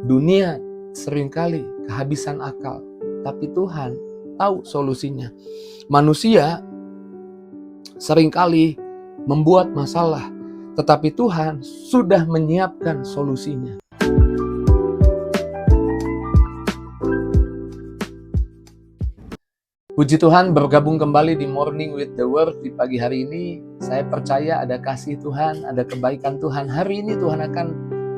Dunia seringkali kehabisan akal, tapi Tuhan tahu solusinya. Manusia seringkali membuat masalah, tetapi Tuhan sudah menyiapkan solusinya. Puji Tuhan, bergabung kembali di Morning with the Word di pagi hari ini. Saya percaya ada kasih Tuhan, ada kebaikan Tuhan. Hari ini Tuhan akan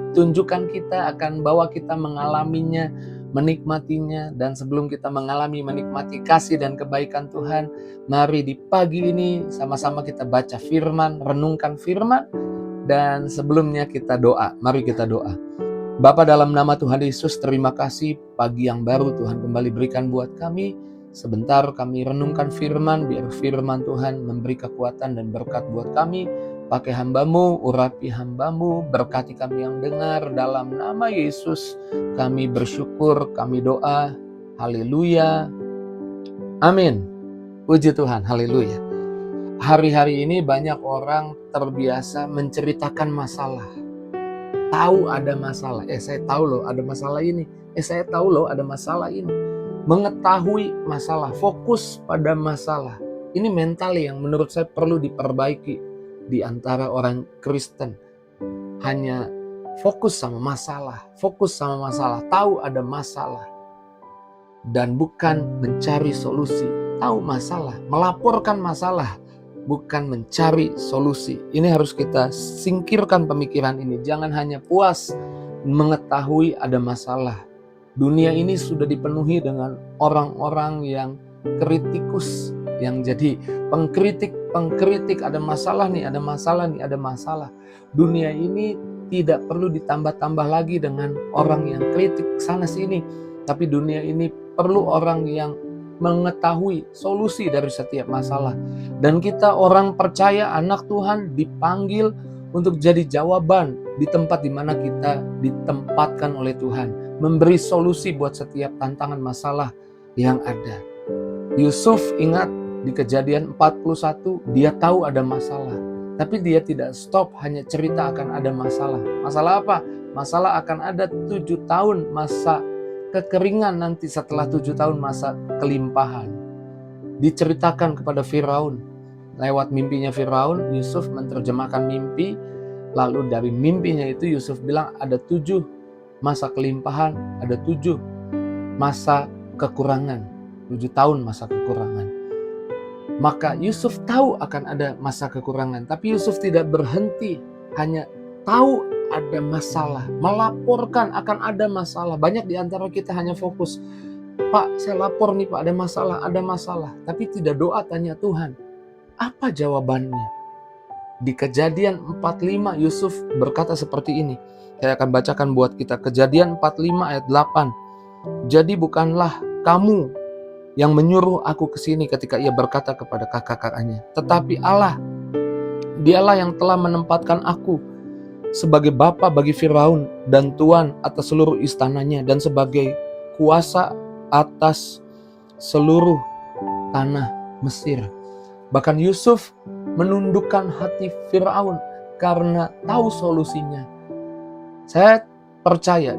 tunjukkan kita, akan bawa kita mengalaminya, menikmatinya. Dan sebelum kita mengalami, menikmati kasih dan kebaikan Tuhan, mari di pagi ini sama-sama kita baca firman, renungkan firman. Dan sebelumnya kita doa, mari kita doa. Bapa, dalam nama Tuhan Yesus, terima kasih pagi yang baru Tuhan kembali berikan buat kami. Sebentar kami renungkan firman, biar firman Tuhan memberi kekuatan dan berkat buat kami. Pakai hamba-Mu, urapi hamba-Mu, berkati kami yang dengar. Dalam nama Yesus kami bersyukur, kami doa. Haleluya. Amin. Puji Tuhan, haleluya. Hari-hari ini banyak orang terbiasa menceritakan masalah. Tahu ada masalah, saya tahu loh ada masalah ini. Saya tahu loh ada masalah ini. Mengetahui masalah, fokus pada masalah. Ini mental yang menurut saya perlu diperbaiki di antara orang Kristen. Hanya fokus sama masalah, tahu ada masalah. Dan bukan mencari solusi, tahu masalah, melaporkan masalah, bukan mencari solusi. Ini harus kita singkirkan pemikiran ini. Jangan hanya puas mengetahui ada masalah. Dunia ini sudah dipenuhi dengan orang-orang yang kritikus, yang jadi pengkritik, ada masalah nih, ada masalah. Dunia ini tidak perlu ditambah-tambah lagi dengan orang yang kritik sana sini, tapi dunia ini perlu orang yang mengetahui solusi dari setiap masalah. Dan kita orang percaya, anak Tuhan dipanggil untuk jadi jawaban di tempat di mana kita ditempatkan oleh Tuhan. Memberi solusi buat setiap tantangan masalah yang ada. Yusuf ingat di Kejadian 41, dia tahu ada masalah. Tapi dia tidak stop hanya cerita akan ada masalah. Masalah apa? Masalah akan ada 7 tahun masa kekeringan nanti setelah 7 tahun masa kelimpahan. Diceritakan kepada Firaun. Lewat mimpinya Firaun, Yusuf menerjemahkan mimpi. Lalu dari mimpinya itu Yusuf bilang ada 7 masa kelimpahan, ada 7 masa kekurangan, 7 tahun masa kekurangan. Maka Yusuf tahu akan ada masa kekurangan, tapi Yusuf tidak berhenti hanya tahu ada masalah, melaporkan akan ada masalah. Banyak di antara kita hanya fokus, Pak, saya lapor nih Pak, ada masalah. Tapi tidak doa tanya Tuhan, apa jawabannya? Di Kejadian 45 Yusuf berkata seperti ini. Saya akan bacakan buat kita. Kejadian 45 ayat 8. Jadi bukanlah kamu yang menyuruh aku ke sini ketika ia berkata kepada kakak-kakaknya, tetapi Allah, dialah yang telah menempatkan aku sebagai bapa bagi Firaun dan tuan atas seluruh istananya dan sebagai kuasa atas seluruh tanah Mesir. Bahkan Yusuf menundukkan hati Firaun karena tahu solusinya. Saya percaya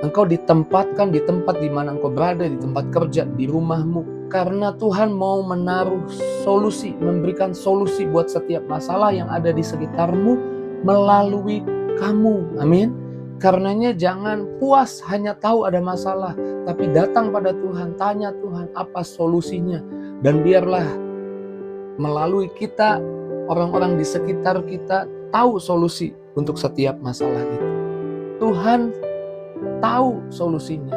engkau ditempatkan di tempat di mana engkau berada, di tempat kerja, di rumahmu, karena Tuhan mau menaruh solusi, memberikan solusi buat setiap masalah yang ada di sekitarmu melalui kamu. Amin. Karenanya jangan puas hanya tahu ada masalah, tapi datang pada Tuhan, tanya Tuhan apa solusinya, dan biarlah melalui kita, orang-orang di sekitar kita tahu solusi untuk setiap masalah itu. Tuhan tahu solusinya.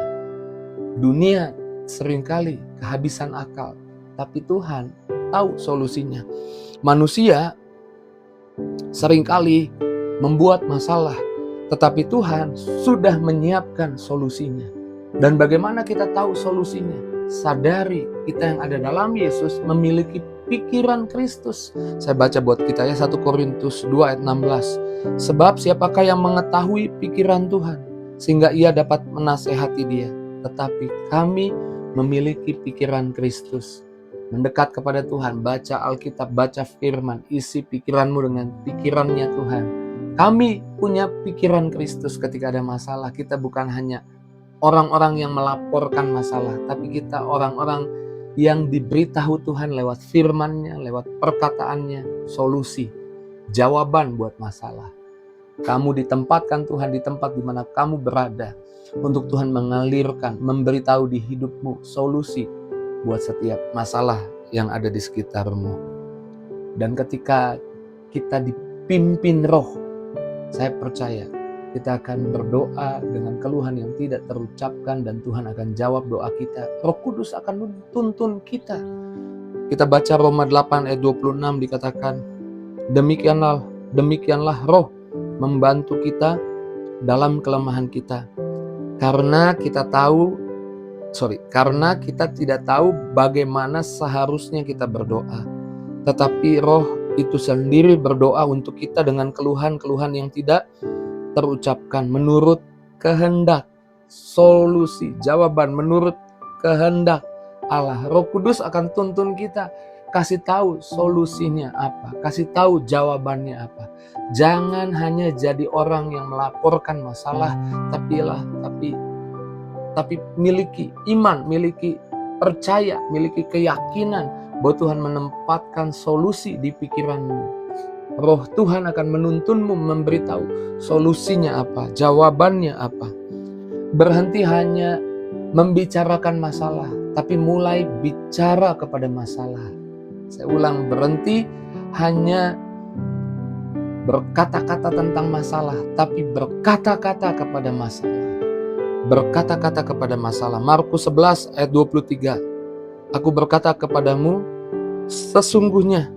Dunia seringkali kehabisan akal, tapi Tuhan tahu solusinya. Manusia seringkali membuat masalah, tetapi Tuhan sudah menyiapkan solusinya. Dan bagaimana kita tahu solusinya? Sadari kita yang ada dalam Yesus memiliki pikiran Kristus. Saya baca buat kita ya 1 Korintus 2 ayat 16. Sebab siapakah yang mengetahui pikiran Tuhan sehingga ia dapat menasehati dia? Tetapi kami memiliki pikiran Kristus. Mendekat kepada Tuhan, baca Alkitab, baca firman, isi pikiranmu dengan pikirannya Tuhan. Kami punya pikiran Kristus ketika ada masalah. Kita bukan hanya orang-orang yang melaporkan masalah, tapi kita orang-orang yang diberitahu Tuhan lewat firman-Nya, lewat perkataannya, solusi, jawaban buat masalah. Kamu ditempatkan Tuhan di tempat di mana kamu berada untuk Tuhan mengalirkan, memberitahu di hidupmu solusi buat setiap masalah yang ada di sekitarmu. Dan ketika kita dipimpin Roh, saya percaya kita akan berdoa dengan keluhan yang tidak terucapkan dan Tuhan akan jawab doa kita. Roh Kudus akan menuntun kita. Kita baca Roma 8 ayat 26 dikatakan, demikianlah Roh membantu kita dalam kelemahan kita. Karena kita tidak tahu bagaimana seharusnya kita berdoa. Tetapi Roh itu sendiri berdoa untuk kita dengan keluhan-keluhan yang tidak terucapkan menurut kehendak. Solusi, jawaban menurut kehendak Allah. Roh Kudus akan tuntun kita, kasih tahu solusinya apa, kasih tahu jawabannya apa. Jangan hanya jadi orang yang melaporkan masalah, tapi miliki iman, miliki percaya, miliki keyakinan bahwa Tuhan menempatkan solusi di pikiranmu. Roh Tuhan akan menuntunmu, memberitahu solusinya apa, jawabannya apa. Berhenti hanya membicarakan masalah, tapi mulai bicara kepada masalah. Saya ulang, berhenti hanya berkata-kata tentang masalah, tapi berkata-kata kepada masalah. Berkata-kata kepada masalah. Markus 11 ayat 23. Aku berkata kepadamu, sesungguhnya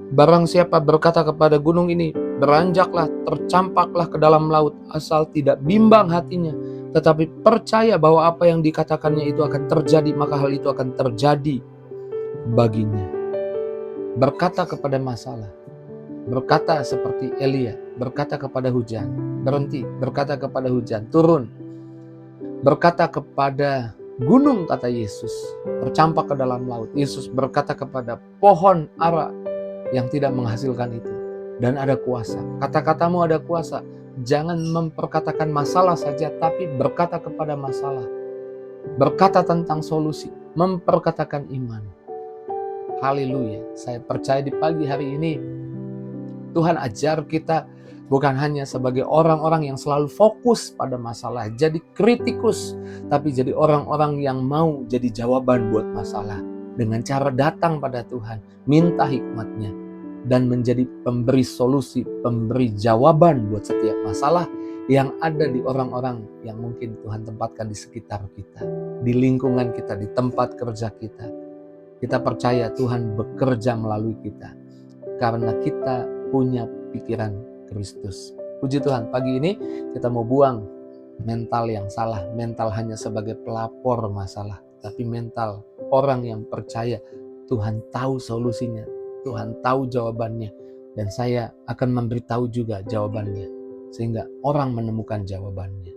barang siapa berkata kepada gunung ini, beranjaklah, tercampaklah ke dalam laut, asal tidak bimbang hatinya, tetapi percaya bahwa apa yang dikatakannya itu akan terjadi, maka hal itu akan terjadi baginya. Berkata kepada masalah. Berkata seperti Elia, berkata kepada hujan, berhenti, berkata kepada hujan, turun. Berkata kepada gunung, kata Yesus, tercampak ke dalam laut. Yesus berkata kepada pohon ara yang tidak menghasilkan itu, dan ada kuasa. Kata-katamu ada kuasa. Jangan memperkatakan masalah saja, tapi berkata kepada masalah. Berkata tentang solusi, memperkatakan iman. Haleluya. Saya percaya di pagi hari ini Tuhan ajar kita bukan hanya sebagai orang-orang yang selalu fokus pada masalah, jadi kritikus, tapi jadi orang-orang yang mau jadi jawaban buat masalah. Dengan cara datang pada Tuhan, minta hikmat-Nya, dan menjadi pemberi solusi, pemberi jawaban buat setiap masalah yang ada di orang-orang yang mungkin Tuhan tempatkan di sekitar kita, di lingkungan kita, di tempat kerja kita. Kita percaya Tuhan bekerja melalui kita, karena kita punya pikiran Kristus. Puji Tuhan, pagi ini kita mau buang mental yang salah, mental hanya sebagai pelapor masalah, tapi mental orang yang percaya Tuhan tahu solusinya, Tuhan tahu jawabannya, dan saya akan memberitahu juga jawabannya, sehingga orang menemukan jawabannya.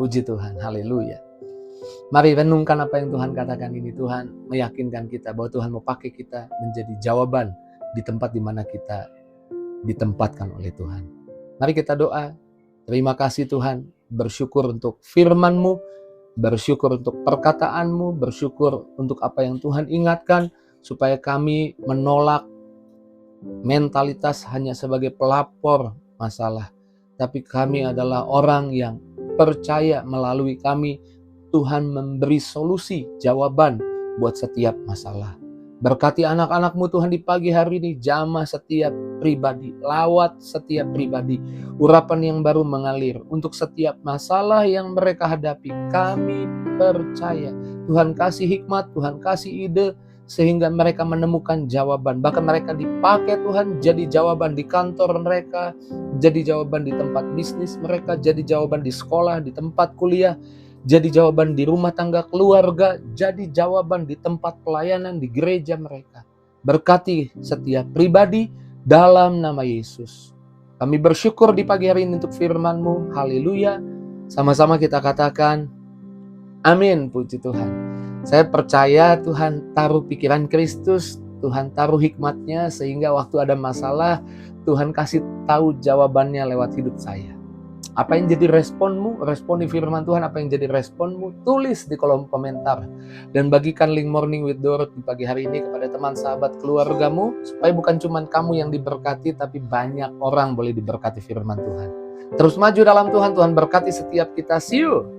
Puji Tuhan, haleluya. Mari renungkan apa yang Tuhan katakan ini. Tuhan meyakinkan kita bahwa Tuhan mau pakai kita menjadi jawaban di tempat di mana kita ditempatkan oleh Tuhan. Mari kita doa. Terima kasih Tuhan, bersyukur untuk firman-Mu, bersyukur untuk perkataan-Mu, bersyukur untuk apa yang Tuhan ingatkan, supaya kami menolak mentalitas hanya sebagai pelapor masalah, tapi kami adalah orang yang percaya melalui kami Tuhan memberi solusi, jawaban buat setiap masalah. Berkati anak-anak-Mu Tuhan di pagi hari ini, jamah setiap pribadi, lawat setiap pribadi, urapan yang baru mengalir untuk setiap masalah yang mereka hadapi. Kami percaya Tuhan kasih hikmat, Tuhan kasih ide, sehingga mereka menemukan jawaban. Bahkan mereka dipakai Tuhan jadi jawaban di kantor mereka, jadi jawaban di tempat bisnis mereka, jadi jawaban di sekolah, di tempat kuliah, jadi jawaban di rumah tangga keluarga, jadi jawaban di tempat pelayanan di gereja mereka. Berkati setiap pribadi dalam nama Yesus. Kami bersyukur di pagi hari ini untuk firman-Mu. Haleluya. Sama-sama kita katakan amin. Puji Tuhan. Saya percaya Tuhan taruh pikiran Kristus Tuhan taruh hikmatnya sehingga waktu ada masalah, Tuhan kasih tahu jawabannya lewat hidup saya. Apa yang jadi responmu? Respon di firman Tuhan, apa yang jadi responmu? Tulis di kolom komentar. Dan bagikan link Morning with Dorothy pagi hari ini kepada teman, sahabat, keluargamu. Supaya bukan cuma kamu yang diberkati, tapi banyak orang boleh diberkati firman Tuhan. Terus maju dalam Tuhan, Tuhan berkati setiap kita. See you!